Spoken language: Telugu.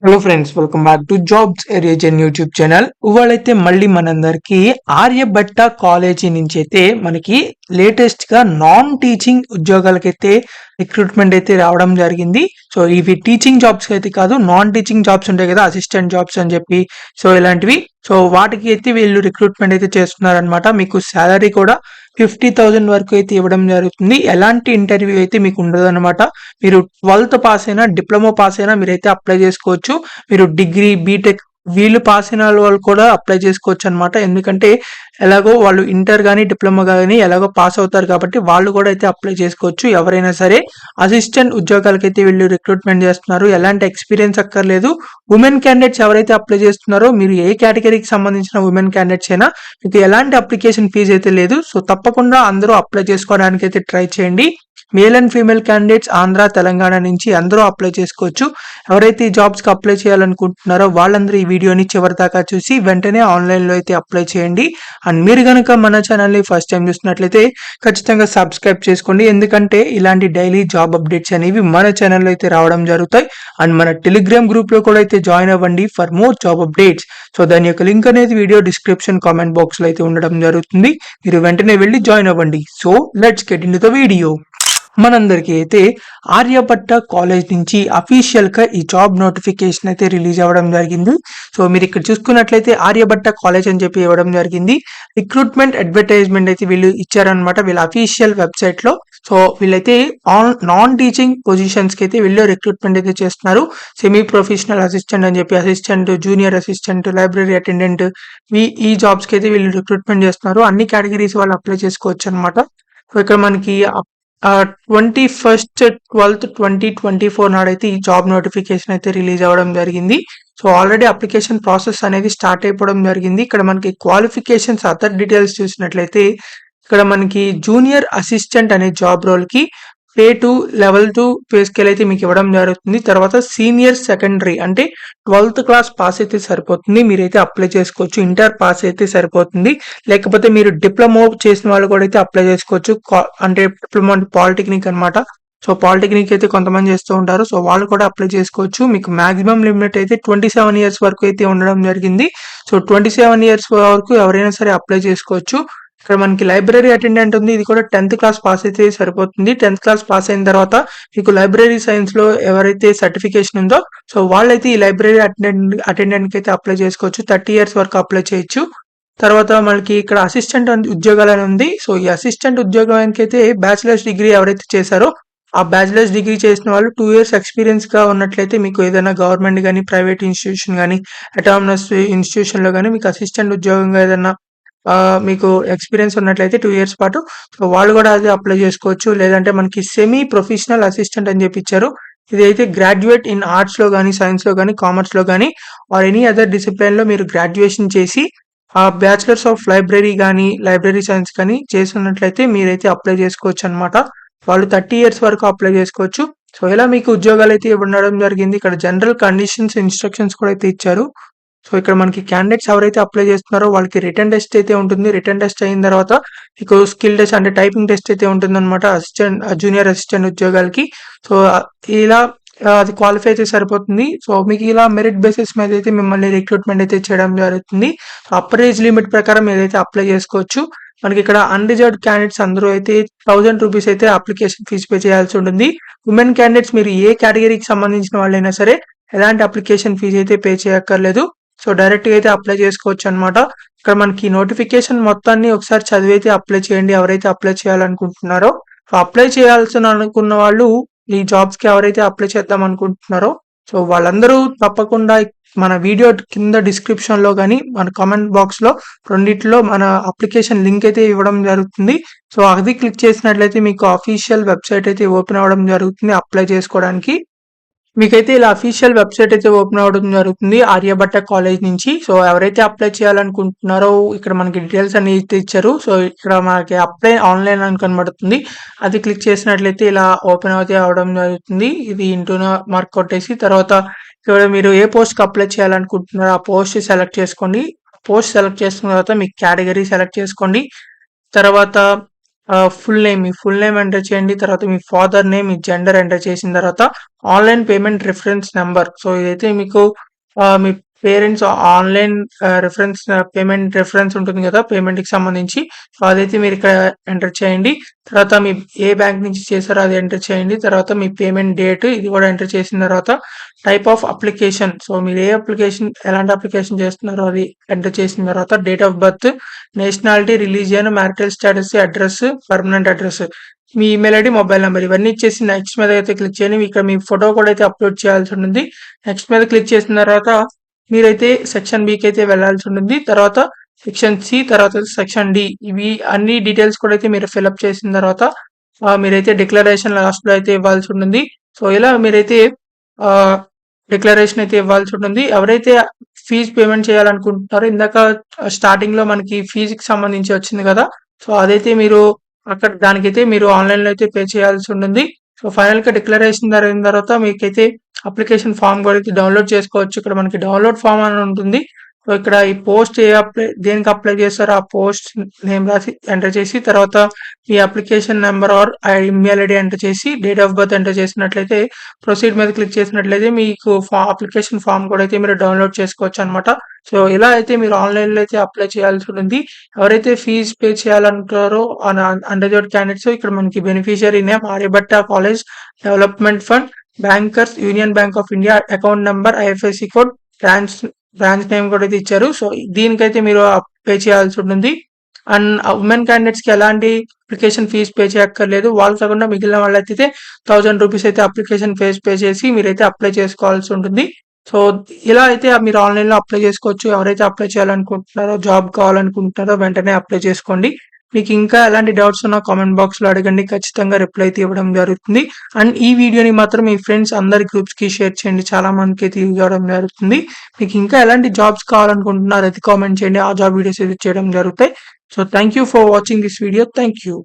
Hello friends, welcome back to jobs reason YouTube channel. ఇవాళైతే మళ్ళీ మనందరికి ఆర్యభట్ట కాలేజీ నుంచి అయితే మనకి లేటెస్ట్ గా నాన్ టీచింగ్ ఉద్యోగాలకైతే రిక్రూట్మెంట్ అయితే రావడం జరిగింది. సో ఇవి టీచింగ్ జాబ్స్ అయితే కాదు, నాన్ టీచింగ్ జాబ్స్ ఉంటాయి కదా, అసిస్టెంట్ జాబ్స్ అని చెప్పి. సో ఇలాంటివి. సో వాటికి అయితే వీళ్ళు రిక్రూట్మెంట్ అయితే చేస్తున్నారనమాట. మీకు శాలరీ కూడా 50,000 వరకు అయితే ఇవ్వడం జరుగుతుంది. ఎలాంటి ఇంటర్వ్యూ అయితే మీకు ఉండదు అనమాట. మీరు 12th పాస్ అయినా, డిప్లొమా పాస్ అయినా మీరైతే అప్లై చేసుకోవచ్చు. మీరు డిగ్రీ, బీటెక్ వీళ్ళు పాస్ అయిన వాళ్ళు కూడా అప్లై చేసుకోవచ్చు అనమాట. ఎందుకంటే ఎలాగో వాళ్ళు ఇంటర్ కానీ డిప్లొమా కానీ ఎలాగో పాస్ అవుతారు కాబట్టి వాళ్ళు కూడా అయితే అప్లై చేసుకోవచ్చు. ఎవరైనా సరే అసిస్టెంట్ ఉద్యోగాలకైతే వీళ్ళు రిక్రూట్మెంట్ చేస్తున్నారు. ఎలాంటి ఎక్స్పీరియన్స్ అక్కర్లేదు. ఉమెన్ క్యాండిడేట్స్ ఎవరైతే అప్లై చేస్తున్నారో, మీరు ఏ కేటగిరీకి సంబంధించిన ఉమెన్ క్యాండిడేట్స్ అయినా మీకు ఎలాంటి అప్లికేషన్ ఫీజు అయితే లేదు. సో తప్పకుండా అందరూ అప్లై చేసుకోవడానికి అయితే ట్రై చేయండి. Male and female candidates Andhra, Telangana నుంచి అందరూ అప్లై చేసుకోవచ్చు. ఎవరైతే ఈ జాబ్స్కి అప్లై చేయాలనుకుంటున్నారో వాళ్ళందరూ ఈ వీడియోని చివరి దాకా చూసి వెంటనే ఆన్లైన్లో అయితే అప్లై చేయండి. అండ్ మీరు కనుక మన ఛానల్ని ఫస్ట్ టైం చూసినట్లయితే ఖచ్చితంగా సబ్స్క్రైబ్ చేసుకోండి. ఎందుకంటే ఇలాంటి డైలీ జాబ్ అప్డేట్స్ అనేవి మన ఛానల్లో అయితే రావడం జరుగుతాయి. అండ్ మన టెలిగ్రామ్ గ్రూప్లో కూడా అయితే జాయిన్ అవ్వండి for more job updates. So దాని యొక్క లింక్ అనేది వీడియో డిస్క్రిప్షన్ కామెంట్ బాక్స్లో అయితే ఉండడం జరుగుతుంది. మీరు వెంటనే వెళ్ళి జాయిన్ అవ్వండి. So let's get in to the video. మనందరికీ అయితే ఆర్యభట్ట కాలేజ్ నుంచి అఫీషియల్ గా ఈ జాబ్ నోటిఫికేషన్ అయితే రిలీజ్ అవ్వడం జరిగింది. సో మీరు ఇక్కడ చూసుకున్నట్లయితే ఆర్యభట్ట కాలేజ్ అని చెప్పి ఇవ్వడం జరిగింది. రిక్రూట్మెంట్ అడ్వర్టైజ్మెంట్ అయితే వీళ్ళు ఇచ్చారనమాట వీళ్ళ అఫీషియల్ వెబ్సైట్ లో. సో వీళ్ళైతే నాన్ టీచింగ్ పొజిషన్స్ కి అయితే వీళ్ళు రిక్రూట్మెంట్ అయితే చేస్తున్నారు. సెమీ ప్రొఫెషనల్ అసిస్టెంట్ అని చెప్పి, assistant, junior assistant, library attendant, ఈ జాబ్స్ కి అయితే వీళ్ళు రిక్రూట్మెంట్ చేస్తున్నారు. అన్ని కేటగిరీస్ వాళ్ళు అప్లై చేసుకోవచ్చు అనమాట. సో ఇక్కడ మనకి 21/12/2024 నాడైతే ఈ జాబ్ నోటిఫికేషన్ అయితే రిలీజ్ అవ్వడం జరిగింది. సో ఆల్రెడీ అప్లికేషన్ ప్రాసెస్ అనేది స్టార్ట్ అయిపోవడం జరిగింది. ఇక్కడ మనకి క్వాలిఫికేషన్స్, అదర్ డీటెయిల్స్ చూసినట్లయితే ఇక్కడ మనకి జూనియర్ అసిస్టెంట్ అనే జాబ్ రోల్ కి పే 2 లెవెల్ 2 పే స్కేల్ అయితే మీకు ఇవ్వడం జరుగుతుంది. తర్వాత సీనియర్ సెకండరీ అంటే 12th క్లాస్ పాస్ అయితే సరిపోతుంది. మీరైతే అప్లై చేసుకోవచ్చు. ఇంటర్ పాస్ అయితే సరిపోతుంది. లేకపోతే మీరు డిప్లొమా చేసిన వాళ్ళు కూడా అయితే అప్లై చేసుకోవచ్చు. అంటే డిప్లొమా పాలిటెక్నిక్ అనమాట. సో పాలిటెక్నిక్ అయితే కొంతమంది చేస్తూ ఉంటారు. సో వాళ్ళు కూడా అప్లై చేసుకోవచ్చు. మీకు మాక్సిమం లిమిట్ అయితే 27 ఇయర్స్ వరకు అయితే ఉండడం జరిగింది. సో 27 ఇయర్స్ వరకు ఎవరైనా సరే అప్లై చేసుకోవచ్చు. ఇక్కడ మనకి లైబ్రరీ అటెండెంట్ ఉంది. ఇది కూడా 10th క్లాస్ పాస్ అయితే సరిపోతుంది. 10th క్లాస్ పాస్ అయిన తర్వాత మీకు లైబ్రరీ సైన్స్ లో ఎవరైతే సర్టిఫికేషన్ ఉందో సో వాళ్ళైతే ఈ లైబ్రరీ అటెండెంట్ కి అయితే అప్లై చేసుకోవచ్చు. 30 ఇయర్స్ వరకు అప్లై చేయొచ్చు. తర్వాత మనకి ఇక్కడ అసిస్టెంట్ ఉద్యోగాలు అని ఉంది. సో ఈ అసిస్టెంట్ ఉద్యోగానికి అయితే బ్యాచిలర్స్ డిగ్రీ ఎవరైతే చేశారో ఆ బ్యాచిలర్స్ డిగ్రీ చేసిన వాళ్ళు 2 ఇయర్స్ ఎక్స్పీరియన్స్ గా ఉన్నట్లయితే మీకు ఏదైనా గవర్నమెంట్ కానీ, ప్రైవేట్ ఇన్స్టిట్యూషన్ కానీ, అటానమస్ ఇన్స్టిట్యూషన్ లో కానీ మీకు అసిస్టెంట్ ఉద్యోగంగా ఏదైనా మీకు ఎక్స్పీరియన్స్ ఉన్నట్లయితే 2 ఇయర్స్ పాటు సో వాళ్ళు కూడా అది అప్లై చేసుకోవచ్చు. లేదంటే మనకి సెమీ ప్రొఫెషనల్ అసిస్టెంట్ అని చెప్పి ఇచ్చారు. ఇదైతే గ్రాడ్యుయేట్ ఇన్ ఆర్ట్స్ లో కానీ, సైన్స్ లో కానీ, కామర్స్ లో కానీ ఆర్ ఎనీ అదర్ డిసిప్లిన్ లో మీరు గ్రాడ్యుయేషన్ చేసి ఆ బ్యాచిలర్స్ ఆఫ్ లైబ్రరీ కానీ, లైబ్రరీ సైన్స్ కానీ చేస్తున్నట్లయితే మీరైతే అప్లై చేసుకోవచ్చు అనమాట. వాళ్ళు 30 ఇయర్స్ వరకు అప్లై చేసుకోవచ్చు. సో ఇలా మీకు ఉద్యోగాలు అయితే ఇవ్వడం జరిగింది. ఇక్కడ జనరల్ కండిషన్స్, ఇన్స్ట్రక్షన్స్ కూడా అయితే ఇచ్చారు. సో ఇక్కడ మనకి క్యాండిడేట్స్ ఎవరైతే అప్లై చేస్తున్నారో వాళ్ళకి రిటర్న్ టెస్ట్ అయితే ఉంటుంది. రిటర్న్ టెస్ట్ అయిన తర్వాత మీకు స్కిల్ టెస్ట్ అంటే టైపింగ్ టెస్ట్ అయితే ఉంటుంది అనమాట అసిస్టెంట్, జూనియర్ అసిస్టెంట్ ఉద్యోగాలకి. సో ఇలా అది క్వాలిఫై అయితే సరిపోతుంది. సో మీకు ఇలా మెరిట్ బేసిస్ మీద అయితే మిమ్మల్ని రిక్రూట్మెంట్ అయితే చేయడం జరుగుతుంది. అప్పర్ ఏజ్ లిమిట్ ప్రకారం ఏదైతే అప్లై చేసుకోవచ్చు. మనకి ఇక్కడ అన్రిజర్వ్డ్ క్యాండిడేట్స్ అందరూ అయితే 1000 రూపీస్ అయితే అప్లికేషన్ ఫీజు పే చేయాల్సి ఉంటుంది. ఉమెన్ క్యాండిడేట్స్ మీరు ఏ కేటగిరీకి సంబంధించిన వాళ్ళైనా సరే ఎలాంటి అప్లికేషన్ ఫీజు అయితే పే చేయక్కర్లేదు. సో డైరెక్ట్ గా అయితే అప్లై చేసుకోవచ్చు అనమాట. ఇక్కడ మనకి నోటిఫికేషన్ మొత్తాన్ని ఒకసారి చదివైతే అప్లై చేయండి ఎవరైతే అప్లై చేయాలనుకుంటున్నారో. సో అప్లై చేయాల్సిన అనుకున్న వాళ్ళు ఈ జాబ్స్ కి ఎవరైతే అప్లై చేద్దాం అనుకుంటున్నారో సో వాళ్ళందరూ తప్పకుండా మన వీడియో కింద డిస్క్రిప్షన్ లో కానీ, మన కామెంట్ బాక్స్ లో రెండిట్లో మన అప్లికేషన్ లింక్ అయితే ఇవ్వడం జరుగుతుంది. సో అది క్లిక్ చేసినట్లయితే మీకు అఫీషియల్ వెబ్సైట్ అయితే ఓపెన్ అవ్వడం జరుగుతుంది అప్లై చేసుకోవడానికి. మీకైతే ఇలా అఫీషియల్ వెబ్సైట్ అయితే ఓపెన్ అవ్వడం జరుగుతుంది ఆర్యభట్ట కాలేజ్ నుంచి. సో ఎవరైతే అప్లై చేయాలనుకుంటున్నారో ఇక్కడ మనకి డీటెయిల్స్ అన్ని అయితే ఇచ్చారు. సో ఇక్కడ మనకి అప్లై ఆన్లైన్ అని కనబడుతుంది. అది క్లిక్ చేసినట్లయితే ఇలా ఓపెన్ అయితే అవడం జరుగుతుంది. ఇది ఇంటూన మార్క్ కొట్టేసి తర్వాత ఇక్కడ మీరు ఏ పోస్ట్ కి అప్లై చేయాలనుకుంటున్నారో ఆ పోస్ట్ సెలెక్ట్ చేసుకోండి. పోస్ట్ సెలెక్ట్ చేసుకున్న తర్వాత మీ కేటగిరీ సెలెక్ట్ చేసుకోండి. తర్వాత మీ ఫుల్ నేమ్ ఎంటర్ చేయండి. తర్వాత మీ ఫాదర్ నేమ్, మీ జెండర్ ఎంటర్ చేసిన తర్వాత online payment reference number. So, ఇదైతే మీకు మీ పేరెంట్స్ ఆన్‌లైన్ పేమెంట్ రిఫరెన్స్ ఉంటుంది గదా! పేమెంట్‌కి సంబంధించి. సో, అదైతే మీరిక్కడ ఎంటర్ చేయండి. తర్వాత మీ ఏ బ్యాంక్ నుంచి చేశారో అది ఎంటర్ చేయండి. తర్వాత మీ పేమెంట్ డేట్ ఇది గూడా ఎంటర్ చేసిన తర్వాత టైప్ ఆఫ్ అప్లికేషన్. సో, మీరు ఎలాంటి అప్లికేషన్ చేస్తున్నారో అది ఎంటర్ చేసిన తర్వాత date of birth, nationality, religion, marital status, address, permanent address, me email ID, mobile number ఇవన్నీ ఇచ్చేసి నెక్స్ట్ మీద అయితే క్లిక్ చేయండి. ఇక్కడ మీ ఫోటో కూడా అయితే అప్‌లోడ్ చేయాల్సి ఉంటుంది. నెక్స్ట్ మీద క్లిక్ చేసిన తర్వాత మీరైతే సెక్షన్ బికి అయితే వెళ్ళాల్సి ఉంటుంది. తర్వాత సెక్షన్ సి, తర్వాత సెక్షన్ డి ఇవి అన్ని డీటెయిల్స్ కూడా అయితే మీరు ఫిలప్ చేసిన తర్వాత మీరైతే డిక్లరేషన్ లాస్ట్‌లో అయితే ఇవ్వాల్సి ఉంటుంది. సో, ఇలా మీరైతే ఆహ్, డిక్లరేషన్ అయితే ఇవ్వాల్సి ఉంటుంది. ఎవరైతే ఫీజ్ పేమెంట్ చేయాలనుకుంటున్నారో ఇందాక స్టార్టింగ్‌లో మనకి ఫీజ్‌కి సంబంధించి వచ్చింది కదా! సో, అదైతే మీరు దానికైతే మీరు ఆన్‌లైన్‌లో అయితే పే చేయాల్సి ఉంటుంది. సో, ఫైనల్‌గా డిక్లరేషన్ జరిగిన తర్వాత మీకైతే అప్లికేషన్ ఫార్మ్ కూడా అయితే డౌన్‌లోడ్ చేసుకోవచ్చు. ఇక్కడ మనకి డౌన్‌లోడ్ ఫార్మ్ అని ఉంటుంది. సో, ఇక్కడ ఈ పోస్ట్ దేనికి అప్లై చేస్తారో ఆ పోస్ట్ నేమ్ రాసి ఎంటర్ చేసి తర్వాత మీ application number or email ID enter చేసి డేట్ ఆఫ్ బర్త్ ఎంటర్ చేసినట్లయితే ప్రొసీడ్ మీద క్లిక్ చేసినట్లయితే మీకు అప్లికేషన్ ఫార్మ్ కూడా అయితే మీరు డౌన్‌లోడ్ చేసుకోవచ్చనమాట. సో, ఇలా అయితే మీరు ఆన్‌లైన్‌లో అయితే అప్లై చేయాల్సి ఉంటుంది. ఎవరైతే ఫీజ్ పే చేయాలనుకుంటారో అండర్ గ్రాడ్యుయేట్ క్యాండిడేట్స్ ఇక్కడ మనకి beneficiary name Aryabhatta college development fund, bankers, Union Bank of India, account number, IFSC code, branch name కూడా అయితే ఇచ్చారు. సో, దీనికైతే మీరు పే చేయాల్సి ఉంటుంది. అండ్ ఉమెన్ క్యాండిడేట్స్‌కి ఎలాంటి అప్లికేషన్ ఫీజ్ పే చేయక్కర్లేదు. వాళ్ళు కాకుండా మిగిలిన వాళ్ళైతే ₹1000 అయితే అప్లికేషన్ ఫీజ్ పే చేసి మీరైతే అప్లై చేసుకోవాల్సి ఉంటుంది. సో, ఇలా అయితే మీరు ఆన్‌లైన్‌లో అప్లై చేసుకోవచ్చు. ఎవరైతే అప్లై చేయాలనుకుంటున్నారో, జాబ్ కావాలనుకుంటున్నారో వెంటనే అప్లై చేసుకోండి. మీకు ఇంకా ఎలాంటి డౌట్స్ ఉన్నా కామెంట్ బాక్స్‌లో అడగండి. ఖచ్చితంగా రిప్లై అయితే ఇవ్వడం జరుగుతుంది. అండ్ ఈ వీడియోని మాత్రం మీ ఫ్రెండ్స్ అందరి గ్రూప్స్‌కి షేర్ చేయండి. చాలా మందికైతే యూజ్ అవ్వడం జరుగుతుంది. మీకు ఇంకా ఎలాంటి జాబ్స్ కావాలనుకుంటున్నారో అది కామెంట్ చేయండి. ఆ జాబ్ వీడియోస్ అయితే చేయడం జరుగుతాయి. So, thank you for watching this video. Thank you.